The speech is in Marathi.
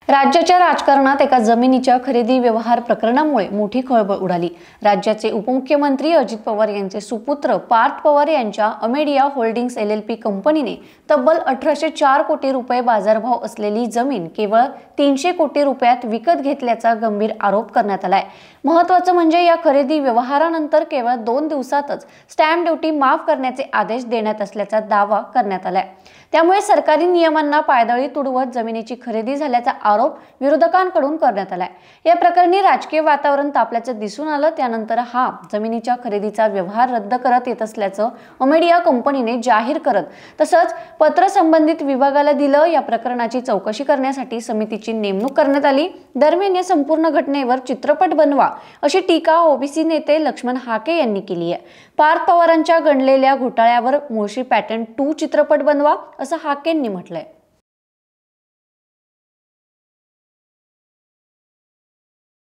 राज्याच्या राजकारणात एका जमिनीच्या खरेदी व्यवहार प्रकरणामुळे मोठी खळबळ उडाली। राज्याचे उपमुख्यमंत्री अजित पवार यांचे सुपुत्र पार्थ पवार यांच्या अमेडिया होल्डिंग्स LLP कंपनीने तब्बल 1804 कोटी रुपये बाजारभाव असलेली जमीन केवळ 300 कोटी रुपयात विकत घेतल्याचा गंभीर आरोप करण्यात आलाय। महत्त्वाचं म्हणजे या खरेदी व्यवहारानंतर केवळ 2 दिवसातच स्टॅम्प ड्युटी माफ करण्याचे आदेश देण्यात असल्याचा दावा करण्यात आलाय। त्यामुळे सरकारी नियमांना पायदळी तुडवत जमिनीची खरेदी झाल्याचा आरोप विरोधकांकडून करण्यात आलाय। या प्रकरणी राजकीय वातावरण तापल्याचं दिसून आलं। त्यानंतर हा जमिनीच्या खरेदीचा व्यवहार रद्द करत येत असल्याचं अमेडिया कंपनीने जाहीर करत तसंच पत्र संबंधित विभागाला दिलं। या प्रकरणाची चौकशी करण्यासाठी समितीची नेमणूक करण्यात आली। दरम्यान या संपूर्ण घटनेवर चित्रपट बनवा अशी टीका ओबीसी नेते लक्ष्मण हाके यांनी केली आहे। पार्थ पवारांच्या गणलेल्या घोटाळ्यावर मुळशी पॅटर्न 2 चित्रपट बनवा असं हाकेंनी म्हटलंय।